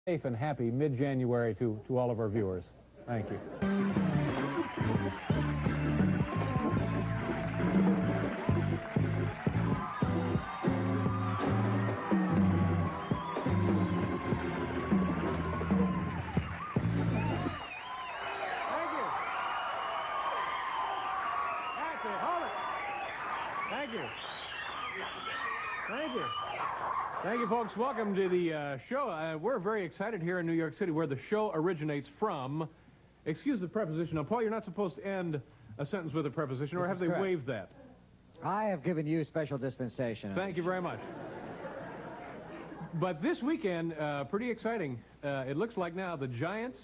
Safe and happy mid-January to all of our viewers. Thank you. Thank you, folks. Welcome to the show. We're very excited here in New York City, where the show originates from. Excuse the preposition. Now, Paul, you're not supposed to end a sentence with a preposition, or have they waived that? I have given you special dispensation. Thank you very much. But this weekend, pretty exciting. It looks like now the Giants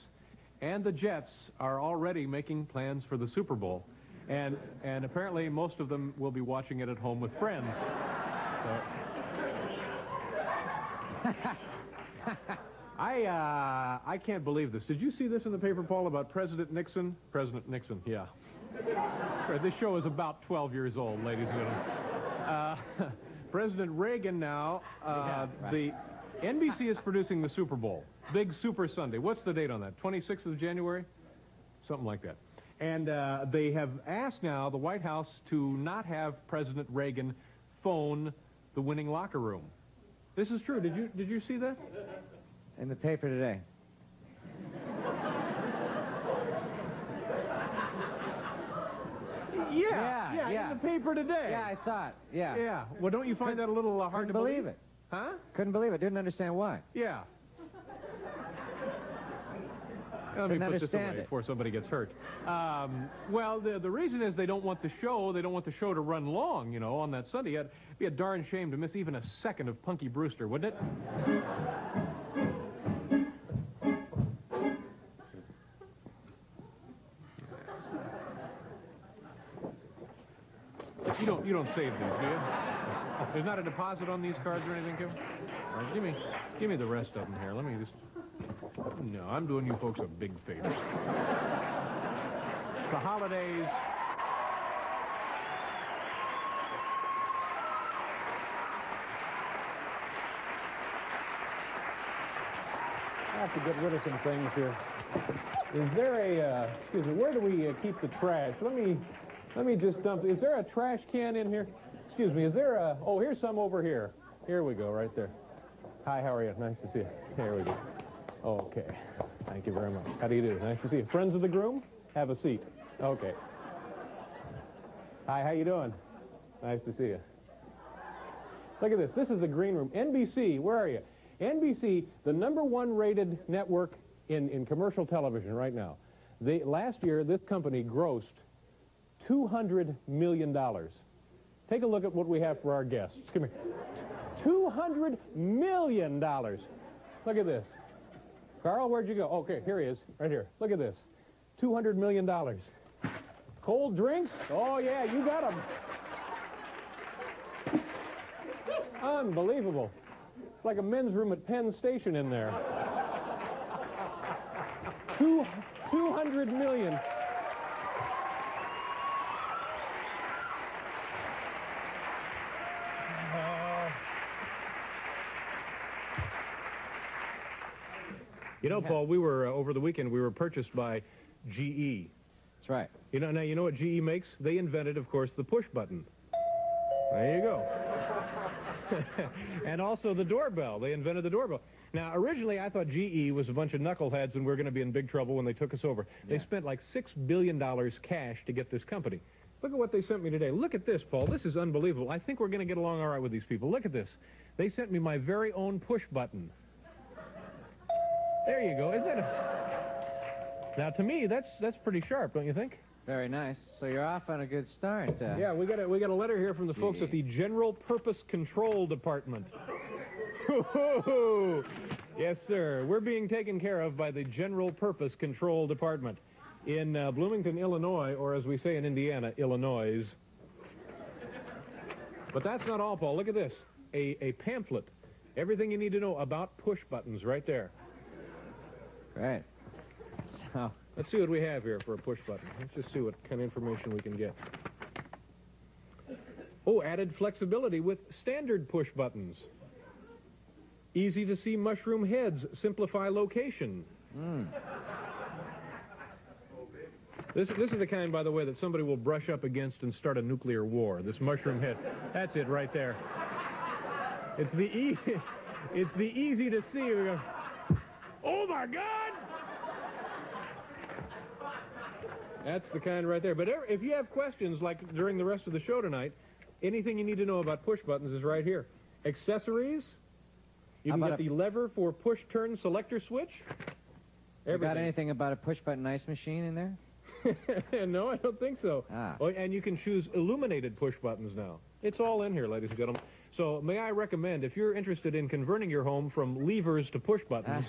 and the Jets are already making plans for the Super Bowl. And apparently most of them will be watching it at home with friends. So, I can't believe this. Did you see this in the paper, Paul, about President Nixon? President Nixon, yeah. This show is about 12 years old, ladies and gentlemen. President Reagan now, the NBC is producing the Super Bowl. Big Super Sunday. What's the date on that? 26th of January? Something like that. And they have asked now the White House to not have President Reagan phone the winning locker room. This is true. Did you see that? In the paper today. Yeah, in the paper today. Yeah, I saw it. Yeah. Yeah. Well, don't you find that a little hard to believe? It. Huh? Couldn't believe it. Didn't understand why. Yeah. Let me put this away before somebody gets hurt. Well, the reason is they don't want the show to run long, you know, on that Sunday. It'd be a darn shame to miss even a second of Punky Brewster, wouldn't it? You don't save these, do you? There's not a deposit on these cards or anything, Kevin? All right, give me the rest of them here. Let me just... No, I'm doing you folks a big favor. It's the holidays. I have to get rid of some things here. Is there a, excuse me, where do we keep the trash? Let me just dump, is there a trash can in here? Excuse me, is there a, oh, here's some over here. Here we go, right there. Hi, how are you? Nice to see you. Here we go. Okay. Thank you very much. How do you do? Nice to see you. Friends of the groom? Have a seat. Okay. Hi, how you doing? Nice to see you. Look at this. This is the green room. NBC, where are you? NBC, the #1 rated network in commercial television right now. Last year, this company grossed $200 million. Take a look at what we have for our guests. Come here. $200 million. Look at this. Carl, where'd you go? Okay, here he is, right here. Look at this. $200 million. Cold drinks? Oh, yeah, you got them. Unbelievable. It's like a men's room at Penn Station in there. 200 million. You know, Paul, we were, over the weekend, we were purchased by GE. That's right. You know what GE makes? They invented, of course, the push button. There you go. And also the doorbell. They invented the doorbell. Now, originally, I thought GE was a bunch of knuckleheads and we were going to be in big trouble when they took us over. Yeah. They spent like $6 billion cash to get this company. Look at what they sent me today. Look at this, Paul. This is unbelievable. I think we're going to get along all right with these people. Look at this. They sent me my very own push button. There you go. Isn't that Now, to me, that's pretty sharp, don't you think? Very nice. So you're off on a good start. Yeah, we got a letter here from the folks at the General Purpose Control Department. Yes, sir. We're being taken care of by the General Purpose Control Department in Bloomington, Illinois, or as we say in Indiana, Illinois. But that's not all, Paul. Look at this. A pamphlet. Everything you need to know about push buttons right there. Great. So, let's see what we have here for a push button. Let's just see what kind of information we can get. Oh, added flexibility with standard push buttons. Easy to see mushroom heads. Simplify location. This is the kind, by the way, that somebody will brush up against and start a nuclear war. This mushroom head. That's it right there. It's the easy to see. We go, oh my God! That's the kind right there. But if you have questions, like during the rest of the show tonight, anything you need to know about push buttons is right here. Accessories. You can get the lever for push-turn selector switch. You got anything about a push-button ice machine in there? No, I don't think so. Oh, and you can choose illuminated push buttons now. It's all in here, ladies and gentlemen. So may I recommend, if you're interested in converting your home from levers to push buttons,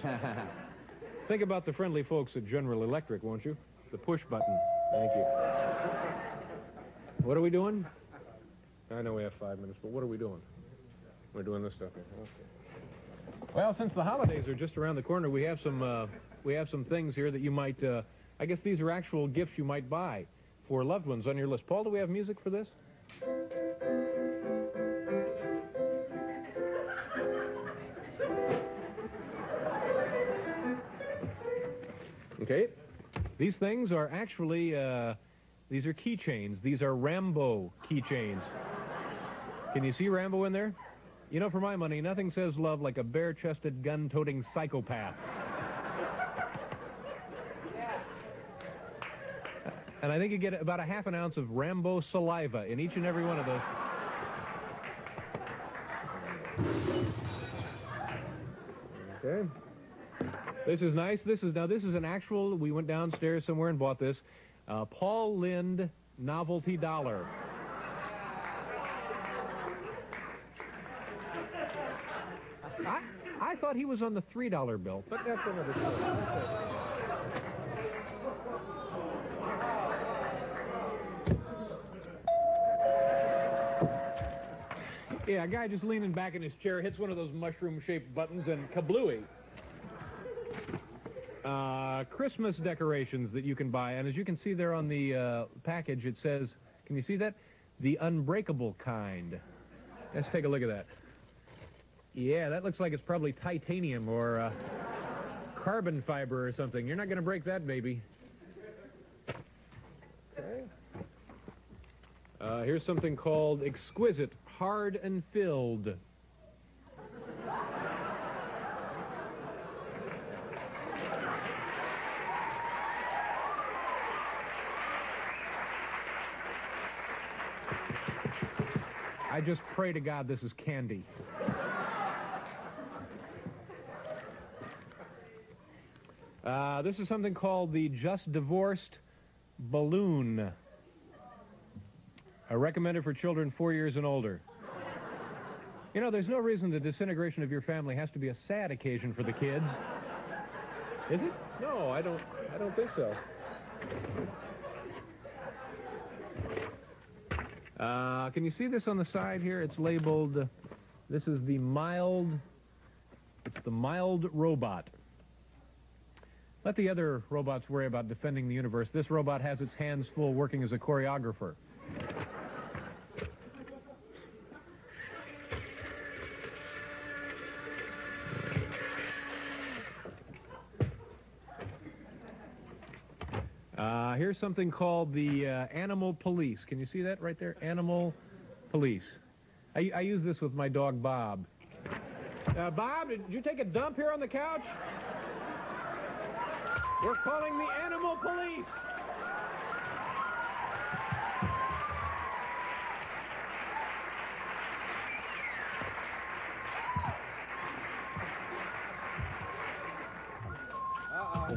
think about the friendly folks at General Electric, won't you? The push button. Thank you. What are we doing? I know we have 5 minutes, but what are we doing? We're doing this stuff here. Okay. Well, since the holidays are just around the corner, we have some things here that you might. I guess these are actual gifts you might buy for loved ones on your list. Paul, do we have music for this? Okay. These things are actually, these are keychains. These are Rambo keychains. Can you see Rambo in there? You know, for my money, nothing says love like a bare-chested, gun-toting psychopath. And I think you get about a ½ an ounce of Rambo saliva in each and every one of those. Okay. This is nice. This is an actual, we went downstairs somewhere and bought this, Paul Lynde novelty dollar. I thought he was on the $3 bill, but that's another story. Yeah, a guy just leaning back in his chair hits one of those mushroom-shaped buttons and kablooey. Christmas decorations that you can buy, and as you can see there on the package, it says, can you see that? The unbreakable kind. Let's take a look at that. Yeah, that looks like it's probably titanium or carbon fiber or something. You're not going to break that, baby. Okay. Here's something called Exquisite Hard and Filled. I just pray to God this is candy. This is something called the Just Divorced Balloon. Recommended for children 4 years and older. You know, there's no reason the disintegration of your family has to be a sad occasion for the kids. Is it? No, I don't think so. Can you see this on the side here? It's labeled, this is the mild robot. Let the other robots worry about defending the universe. This robot has its hands full working as a choreographer. Here's something called the Animal Police. Can you see that right there? Animal Police. I use this with my dog, Bob. Bob, did you take a dump here on the couch? We're calling the Animal Police. Uh-oh.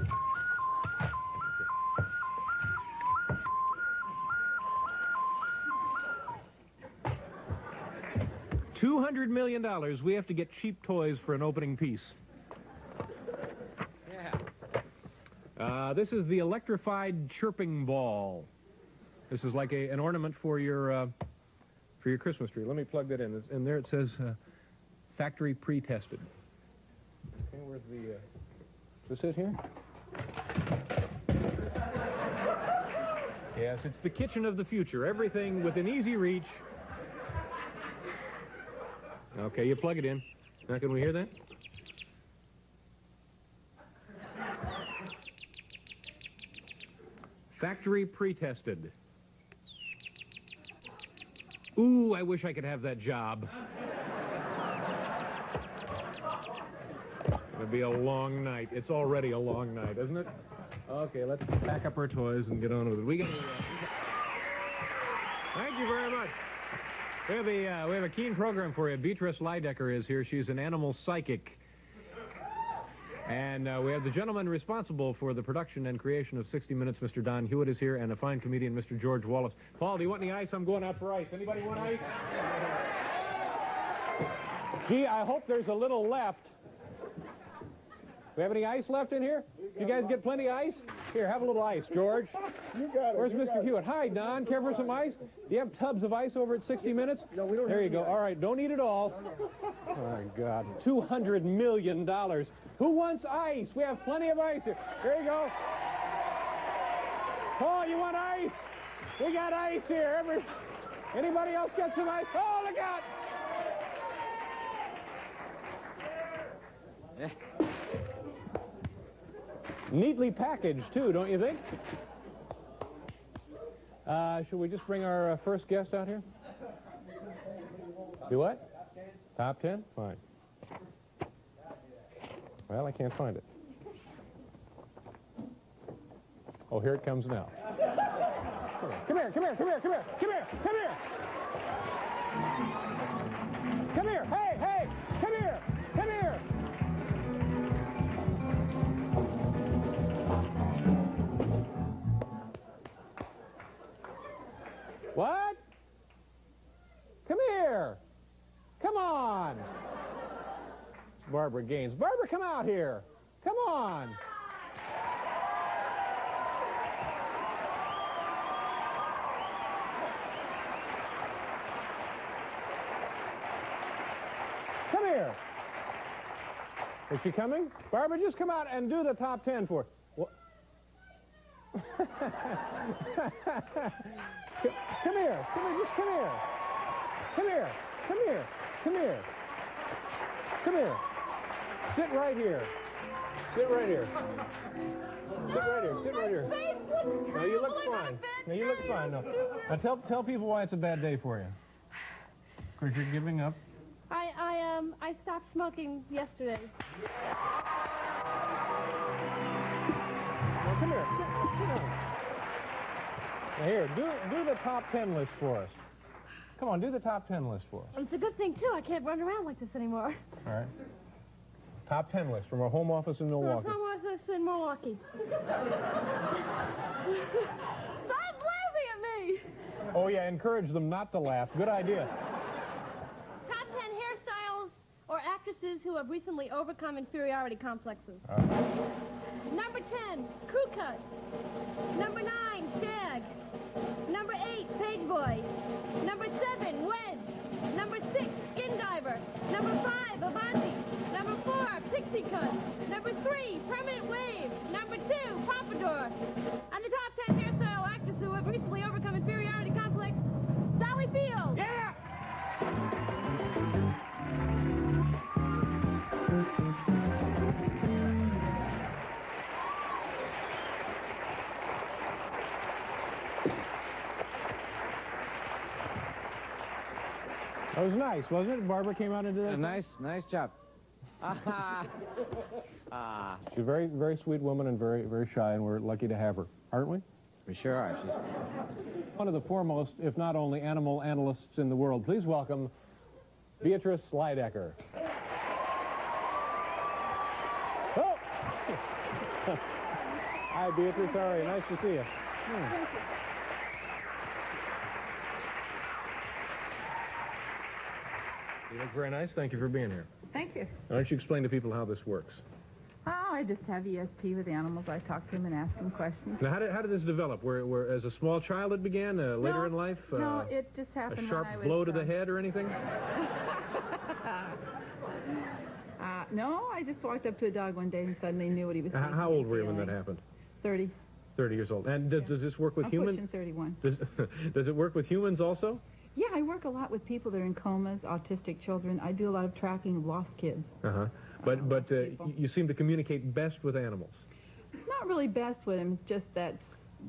200 million. We have to get cheap toys for an opening piece. Yeah. This is the electrified chirping ball. This is like an ornament for your Christmas tree. Let me plug that in. And there it says factory pre-tested. Okay, where's the... Is this it here? Yes, it's the kitchen of the future. Everything within easy reach. Okay, you plug it in. Now, can we hear that? Factory pre-tested. Ooh, I wish I could have that job. It'll be a long night. It's already a long night, isn't it? Okay, let's pack up our toys and get on with it. Thank you very much. We have a keen program for you. Beatrice Lydecker is here. She's an animal psychic. And we have the gentleman responsible for the production and creation of 60 Minutes, Mr. Don Hewitt, is here, and a fine comedian, Mr. George Wallace. Paul, do you want any ice? I'm going out for ice. Anybody want ice? Gee, I hope there's a little left. We have any ice left in here? You guys get plenty of ice? Here, have a little ice, George. You got it. Where's Mr. Hewitt? Hi, Don. Care for some ice? Do you have tubs of ice over at 60 Minutes? No, we don't. There you go. All right, don't eat it all. Oh, my God. $200 million. Who wants ice? We have plenty of ice here. There you go. Paul, you want ice? We got ice here. Anybody else got some ice? Oh, look out! Neatly packaged, too, don't you think? Should we just bring our first guest out here? Do what? Top 10? Fine. Well, I can't find it. Oh, here it comes now. Come here, come here, come here, come here, come here, come here! Come here, hey, hey, come here, come here! What? Come here. Come on. It's Barbara Gaines. Barbara, come out here. Come on. Come here. Is she coming? Barbara, just come out and do the top 10 for us. Come here. Come here. Just come here. Come here. Come here. Come here. Come here. Sit right here. Sit right here. Sit right here. Sit right here. No, you look fine. No, you look fine. No. Now tell people why it's a bad day for you. Because you're giving up. I stopped smoking yesterday. Now come here. Sit down. Now here, do the top 10 list for us. Come on, do the top 10 list for us. It's a good thing, too. I can't run around like this anymore. All right. Top 10 list from our home office in Milwaukee. Home office in Milwaukee. Stop laughing at me! Oh, yeah, encourage them not to laugh. Good idea. Top 10 hairstyles or actresses who have recently overcome inferiority complexes. Number 10, crew cut. Number 9, shag. Number 8, peg boy. Number 7, wedge. Number 6, skin diver. Number 5, Avanti. Number 4, pixie cut. Number 3, permanent wave. Number 2, pompadour. And the top 10 hairstyle actors who have recently overcome inferiority complex, Sally Field. Yeah! That was nice, wasn't it? Barbara came out and did that. Nice job. She's a very, very sweet woman and very, very shy, and we're lucky to have her, aren't we? We sure are. She's one of the foremost, if not only, animal analysts in the world. Please welcome Beatrice Lydecker. Oh! Hi, Beatrice. How are you? Nice to see you. You look very nice. Thank you for being here. Thank you. Why don't you explain to people how this works? Oh, I just have ESP with animals. I talk to them and ask them questions. Now, how did this develop? Where as a small child it began? Later in life? No, it just happened a sharp when I was, blow to the head or anything? No, I just walked up to a dog one day and suddenly knew what he was thinking. How old were you when that happened? 30. 30 years old. And does this work with I'm humans? pushing 31. Does it work with humans also? Yeah, I work a lot with people that are in comas, autistic children. I do a lot of tracking of lost kids. Uh-huh. But you seem to communicate best with animals. Not really best with them. It's just that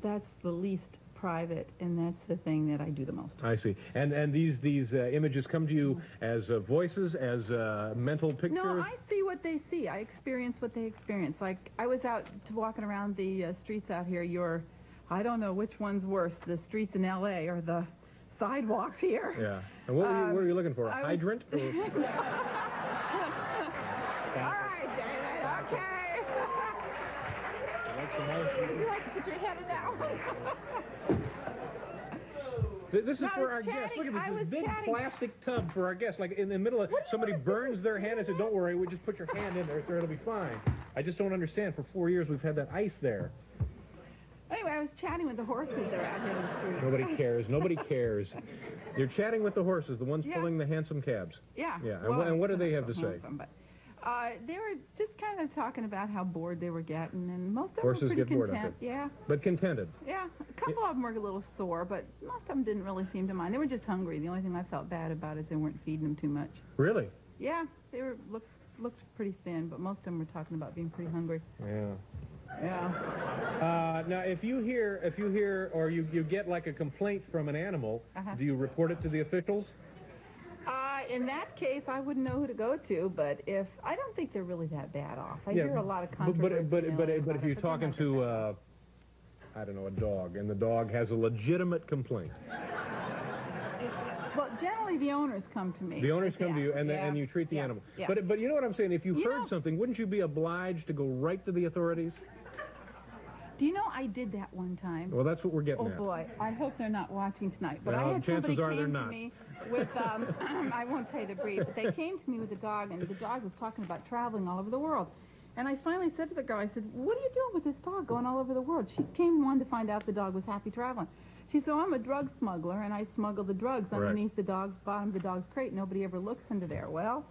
that's the least private, and that's the thing that I do the most. I see. And these images come to you as voices, as mental pictures? No, I see what they see. I experience what they experience. Like, I was out walking around the streets out here. I don't know which one's worse, the streets in L.A. or the sidewalks here. Yeah. And what were you looking for? A hydrant? All right, David, okay. Would you like to put your head in that one? This is for our guests. Look at this big plastic tub for our guests. Like in the middle of somebody burns their hand and said, "Don't worry, we just put your hand in there, sir. It'll be fine." I just don't understand. For 4 years we've had that ice there. Anyway, I was chatting with the horses that are out here in the street. Nobody cares. Nobody cares. You're chatting with the horses, the ones pulling the handsome cabs. Yeah. Yeah. Well, and what do they have to say? But, they were just kind of talking about how bored they were getting, and most of them Horses were pretty get bored, content. Yeah. But contented. Yeah. A couple of them were a little sore, but most of them didn't really seem to mind. They were just hungry. The only thing I felt bad about is they weren't feeding them too much. Really? Yeah. They were looked pretty thin, but most of them were talking about being pretty hungry. Yeah. Yeah. Now, if you hear, or you get like a complaint from an animal, do you report it to the officials? In that case, I wouldn't know who to go to, but I don't think they're really that bad off. I hear a lot of controversy. But if you're talking to, I don't know, a dog, and the dog has a legitimate complaint. Well, generally the owners come to me. The owners come to you, and you treat the animal. Yeah. But you know what I'm saying? If you heard something, wouldn't you be obliged to go right to the authorities? Do you know I did that one time? Well, that's what we're getting at. Oh boy, I hope they're not watching tonight. But Well, I had chances somebody are they're came not. to me with, I won't say the breed, but they came to me with a dog, and the dog was talking about traveling all over the world. And I finally said to the girl, I said, "What are you doing with this dog going all over the world?" She came and wanted to find out the dog was happy traveling. She said, "Oh, I'm a drug smuggler, and I smuggle the drugs underneath the dog's bottom of the dog's crate. Nobody ever looks into there." Well,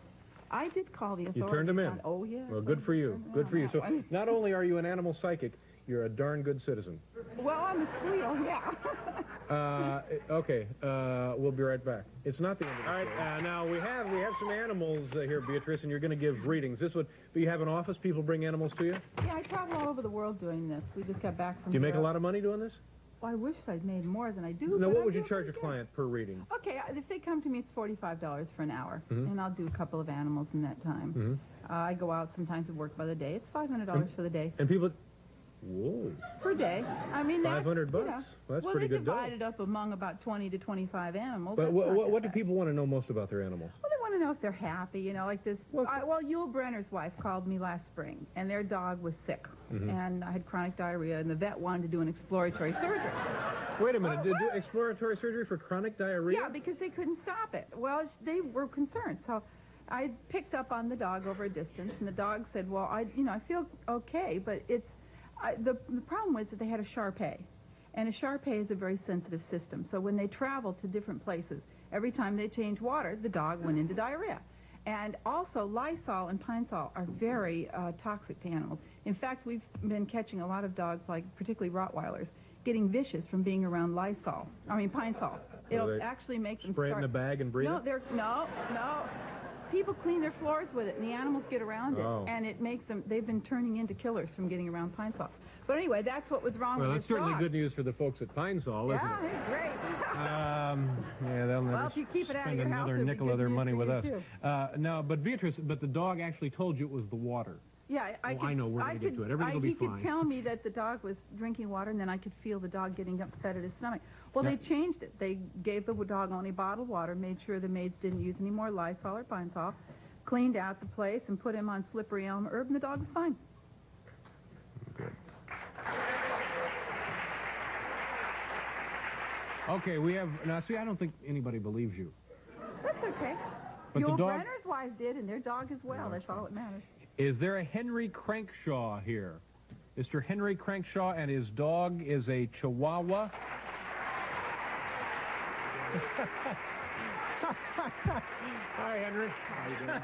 I did call the authorities. You turned him in. Oh, yeah. Well, good for you. Good for you. So not only are you an animal psychic, you're a darn good citizen. Well, I'm a squeal, yeah. Okay, we'll be right back. It's not the end of the show. All right, now we have some animals here, Beatrice, and you're going to give readings. Do you have an office? People bring animals to you? Yeah, I travel all over the world doing this. We just got back from Do you make a lot of money doing this? Well, I wish I'd made more than I do. Now, what would you charge a client per reading? Okay, if they come to me, it's $45 for an hour, and I'll do a couple of animals in that time. I go out sometimes and work by the day. It's $500 for the day. And people... Whoa. Per day. I mean, that's, $500 bucks. You know, Well, that's pretty good dough. Well, they divide it up among about 20 to 25 animals. But what do people want to know most about their animals? Well, they want to know if they're happy, you know, like this. Well, Yul Brenner's wife called me last spring, and their dog was sick, and I had chronic diarrhea, and the vet wanted to do an exploratory surgery. Wait a minute. Did do exploratory surgery for chronic diarrhea? Yeah, because they couldn't stop it. Well, they were concerned, so I picked up on the dog over a distance, and the dog said, "Well, I feel okay, but it's." The problem was that they had a Shar-Pei, and a Shar-Pei is a very sensitive system. So when they traveled to different places, every time they changed water, the dog went into diarrhea. And also, Lysol and Pine Sol are very toxic to animals. In fact, we've been catching a lot of dogs, like particularly Rottweilers, getting vicious from being around Pine Sol. It'll actually make them spray it in a bag and breathe it? No. People clean their floors with it, and the animals get around it, and it makes them, they've been turning into killers from getting around Pine Sol. But anyway, that's what was wrong with this dog. Well, that's certainly good news for the folks at Pine Sol, isn't it? Yeah, it's great. Yeah, they'll never if you keep it out of spend your house, another it'll be nickel good of their news money for with you, us. too. No, but Beatrice, but the dog actually told you it was the water. Yeah, I know, we're going to get to it. Everything will be fine. He could tell me that the dog was drinking water, and then I could feel the dog getting upset at his stomach. Well, they changed it. They gave the dog only bottled water, made sure the maids didn't use any more Lysol or Pine Sol, cleaned out the place, and put him on slippery elm herb, and the dog was fine. Good. Okay, we have... Now, see, I don't think anybody believes you. That's okay. But Yul the dog... Brenner's wife did, and their dog as well. That's all that matters. Is there a Henry Crankshaw here? Mr. Henry Crankshaw, and his dog is a Chihuahua. Hi, Henry. How you doing?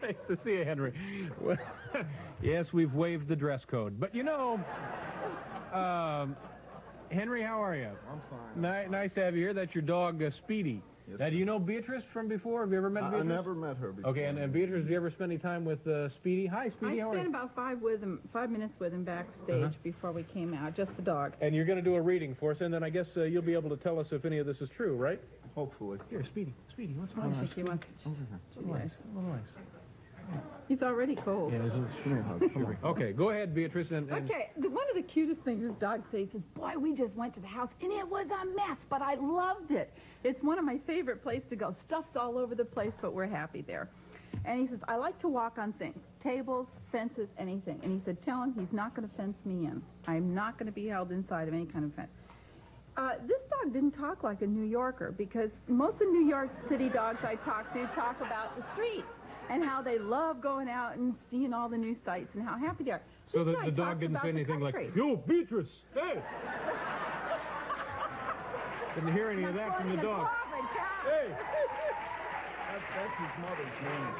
Nice to see you, Henry. Well, yes, we've waived the dress code. But, you know, Henry, how are you? I'm fine. Nice to have you here. That's your dog, Speedy. Yes, Now, do you know Beatrice from before? Have you ever met Beatrice? I never met her before. Okay, and Beatrice, did you ever spend any time with Speedy? Hi, Speedy, how I are spent you? about 5 minutes with him backstage before we came out, just the dog. And you're going to do a reading for us, and then I guess you'll be able to tell us if any of this is true, right? Hopefully. Here, Speedy, what's I going on? think he wants to. Nice. He's already cold. Yeah, okay, go ahead, Beatrice. And Okay, one of the cutest things this dog says is, boy, we just went to the house, and it was a mess, but I loved it. It's one of my favorite places to go. Stuff's all over the place, but we're happy there. And he says, I like to walk on things, tables, fences, anything. And he said, tell him he's not going to fence me in. I'm not going to be held inside of any kind of fence. This dog didn't talk like a New Yorker, because most of New York City dogs I talk to talk about the streets and how they love going out and seeing all the new sights and how happy they are. so This the guy dog talks didn't about say the anything like, country. yo, Beatrice, hey! Didn't hear any of that from the dog. Hey! That's his mother's name.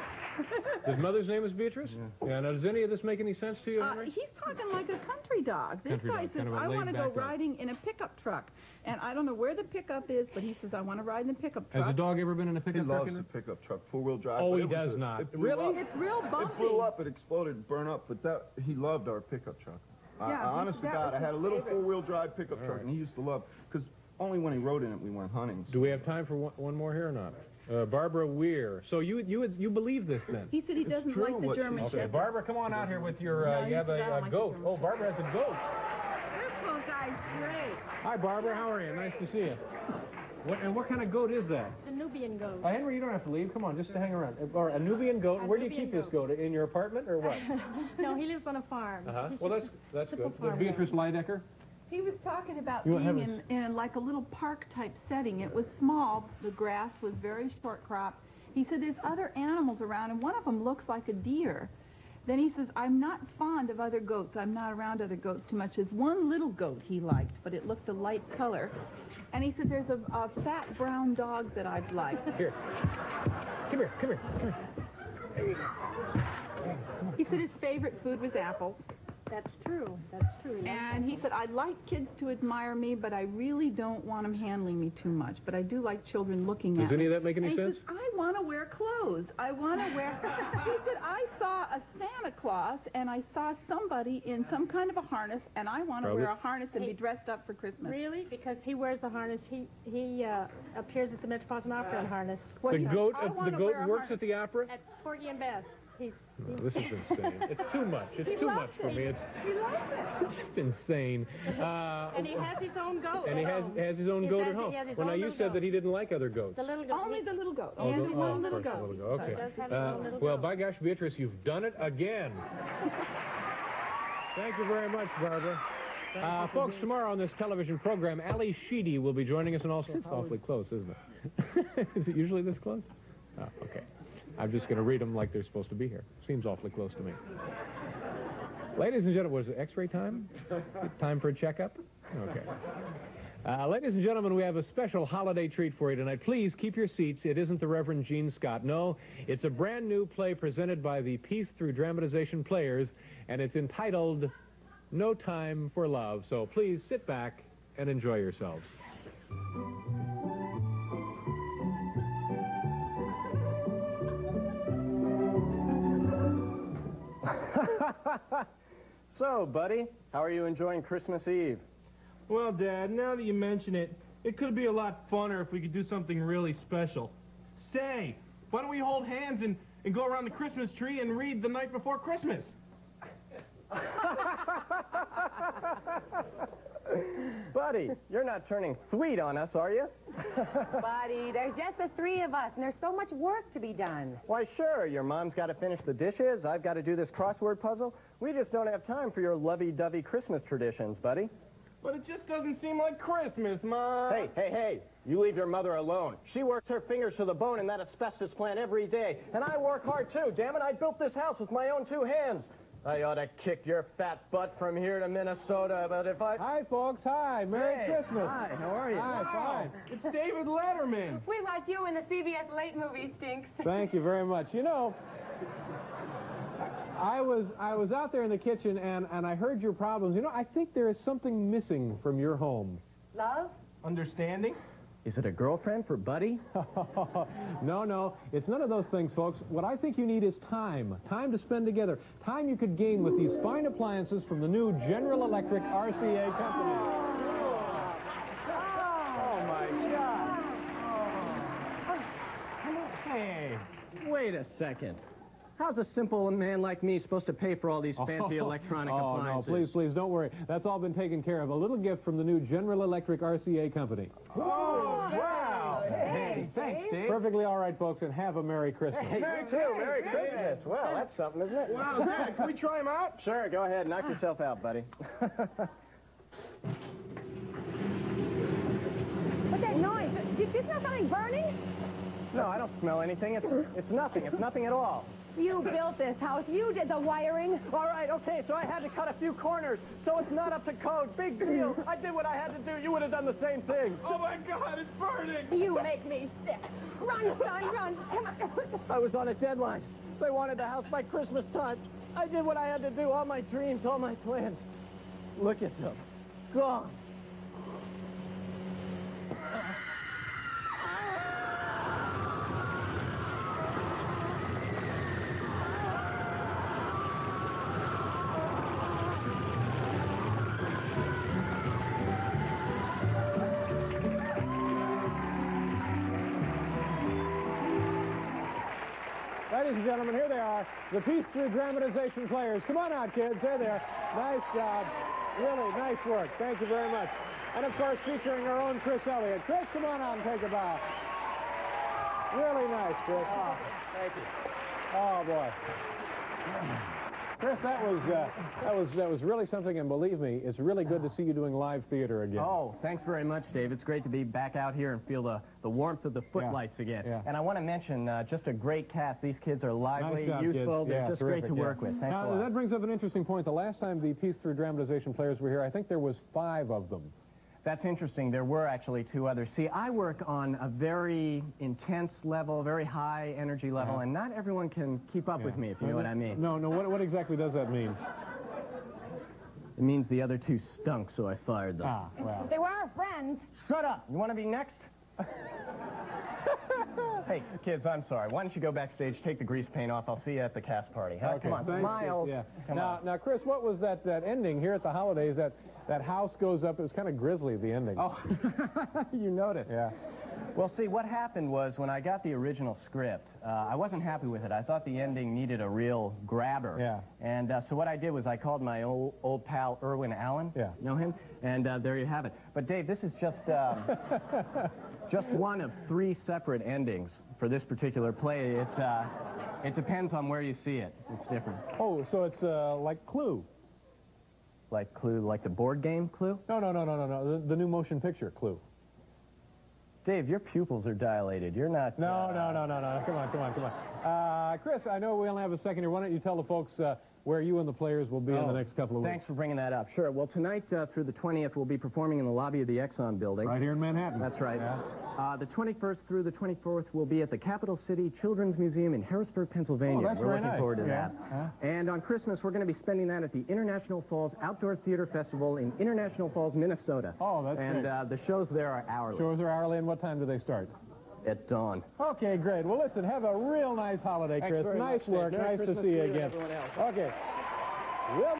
His mother's name is Beatrice? Yeah. Now, does any of this make any sense to you, Henry? He's talking like a country dog. This Country guy dog, says, kind of a I want to go laid-back dog. riding in a pickup truck. And I don't know where the pickup is, but he says, I want to ride in a pickup truck. Has the dog ever been in a He pickup truck? loves the pickup truck, four-wheel drive. Oh, but he it was does not. It blew Really? up. It's real bumpy. It blew up, it exploded, burned up, but he loved our pickup truck. Yeah, Honest to that God, was I had a his little favorite. four-wheel drive pickup truck, and he used to love, because only when he rode in it we went hunting. Do we have time for one more here or not? Barbara Weir. So you believe this then? He said he doesn't true like the what she German Okay, Shepherd. Barbara, come on out here with your, No, you have he doesn't a like goat. the German. Oh, Barbara has a goat. This little guy's great. Hi, Barbara, how are you? Nice to see you. What kind of goat is that? The Nubian goat. Henry, you don't have to leave. Come on, just to hang around. Or a Nubian goat. Where do you keep Nubian this goat? In your apartment or what? No, he lives on a farm. He's Well, just that's typical good. farm Beatrice Leidecker. He was talking about You have being in like a little park-type setting. It was small. The grass was very short crop. He said there's other animals around, and one of them looks like a deer. Then he says, I'm not fond of other goats. I'm not around other goats too much. There's one little goat he liked, but it looked a light color. And he said, there's a fat brown dog that I'd like. Here. Come here, come here, come here. He said his favorite food was apples. That's true. That's true. And he said, I'd like kids to admire me, but I really don't want them handling me too much. But I do like children looking at me. Does any of that make any and sense? He says, I want to wear clothes. I want to wear... He said, I saw a Santa Claus, and I saw somebody in some kind of a harness, and I want to wear a harness and be dressed up for Christmas. Really? Because he wears a harness. He appears at the Metropolitan Opera in harness. Well, The he said, goat, "I wanna the wear goat a works harness." at the opera? At Porgy and Bess. No, this is insane. It's too much. It's too much for me. It's He loves it. just insane. And he has his own goat. And he at has home. his own He goat has- at home. he has his Well, now own you little said goat. that he didn't like other goats. The little goat. Only the little goat. Oh, He has his own of little course, the goat. little goat. Okay. He does have his own little Well, goat. by gosh, Beatrice, you've done it again. Thank you very much, Barbara. Folks, tomorrow on this television program, Ali Sheedy will be joining us, and also it's awfully close, isn't it? Is it usually this close? Oh, okay. I'm just going to read them like they're supposed to be here. Seems awfully close to me. Ladies and gentlemen, was it X-ray time? Time for a checkup? Okay. Ladies and gentlemen, we have a special holiday treat for you tonight. Please keep your seats. It isn't the Reverend Gene Scott. No, it's a brand new play presented by the Peace Through Dramatization Players, and it's entitled No Time for Love. So please sit back and enjoy yourselves. So, buddy, how are you enjoying Christmas Eve? Well, Dad, now that you mention it, it could be a lot funner if we could do something really special. Say, why don't we hold hands and go around the Christmas tree and read The Night Before Christmas? Buddy, you're not turning sweet on us, are you? Buddy, there's just the three of us, and there's so much work to be done. Why, sure. Your mom's got to finish the dishes. I've got to do this crossword puzzle. We just don't have time for your lovey-dovey Christmas traditions, buddy. But it just doesn't seem like Christmas, Mom. Hey, hey, hey. You leave your mother alone. She works her fingers to the bone in that asbestos plant every day. And I work hard, too. Damn it, I built this house with my own two hands. I ought to kick your fat butt from here to Minnesota, but if I... Hi, folks. Hi. Merry Christmas. Hi, how are you? Hi, fine. It's David Letterman. We like you in the CBS late movie, Stinks. Thank you very much. You know, I was out there in the kitchen, and I heard your problems. You know, I think there is something missing from your home. Love? Understanding? Is it a girlfriend for Buddy? No, it's none of those things, folks. What I think you need is time. Time to spend together. Time you could gain with these fine appliances from the new General Electric RCA company. Oh, my God. Hey, wait a second. How's a simple man like me supposed to pay for all these fancy electronic appliances? No, please, don't worry. That's all been taken care of. A little gift from the new General Electric RCA company. Oh, wow. Hey, thanks, Dave. Perfectly all right, folks, and have a Merry Christmas. Hey, you too. Merry Christmas. Well, that's something, isn't it? Wow, Dad, can we try them out? Sure, go ahead. Knock yourself out, buddy. What's that noise? Did you smell something burning? No, I don't smell anything. It's nothing. It's nothing at all. You built this house. You did the wiring. All right, okay, so I had to cut a few corners, so it's not up to code. Big deal. I did what I had to do. You would have done the same thing. Oh, my God, it's burning. You make me sick. Run, son, run. Come on. I was on a deadline. They wanted the house by Christmas time. I did what I had to do. All my dreams, all my plans. Look at them. Gone. Ladies and gentlemen, here they are, the piece through dramatization players. Come on out, kids. There they are. Nice job. Really, nice work. Thank you very much. And, of course, featuring our own Chris Elliott. Chris, come on out and take a bow. Really nice, Chris. Oh, thank you. Oh, boy. Chris, that was really something, and believe me, it's really good to see you doing live theater again. Oh, thanks very much, Dave. It's great to be back out here and feel the warmth of the footlights again. Yeah. And I want to mention just a great cast. These kids are lively, Nice job, youthful. kids. They're Yeah, just terrific, great to work with. Thanks a Now, lot. that brings up an interesting point. The last time the piece through dramatization players were here, I think there was 5 of them. That's interesting. There were actually 2 others. See, I work on a very intense level, very high energy level, and not everyone can keep up with me, if you know what I mean. No, what exactly does that mean? It means the other 2 stunk, so I fired them. Ah, well. They were our friends. Shut up! You want to be next? Hey, kids, I'm sorry. Why don't you go backstage, take the grease paint off. I'll see you at the cast party. Huh? Okay. Come on, Thanks, smiles. yeah. Come on. Now, Chris, what was that ending here at the holidays? That house goes up. It was kind of grisly, the ending. Oh, you noticed. Yeah. Well, see, what happened was when I got the original script, I wasn't happy with it. I thought the ending needed a real grabber. Yeah. And so what I did was I called my old pal, Irwin Allen. Yeah. Know him? And there you have it. But, Dave, this is just, just one of 3 separate endings for this particular play. It depends on where you see it. It's different. Oh, so it's like Clue. Like Clue, like the board game Clue? No. The new motion picture, Clue. Dave, your pupils are dilated. You're not... No. Come on. Chris, I know we only have a second here. Why don't you tell the folks where you and the players will be in the next couple of weeks? Thanks for bringing that up. Sure. Well, tonight through the 20th, we'll be performing in the lobby of the Exxon building. Right here in Manhattan. That's right. Yeah. The 21st through the 24th, we'll be at the Capital City Children's Museum in Harrisburg, Pennsylvania. Oh, that's We're very looking nice. forward to Yeah. that. And on Christmas, we're going to be spending that at the International Falls Outdoor Theater Festival in International Falls, Minnesota. Oh, that's and, great. And the shows there are hourly. Shows are hourly, and what time do they start? At dawn. Okay, great. Well, listen, have a real nice holiday, Thanks Chris. very Nice much, work. Dave. Merry Nice to Christmas see you to you and again. everyone else. Okay. We'll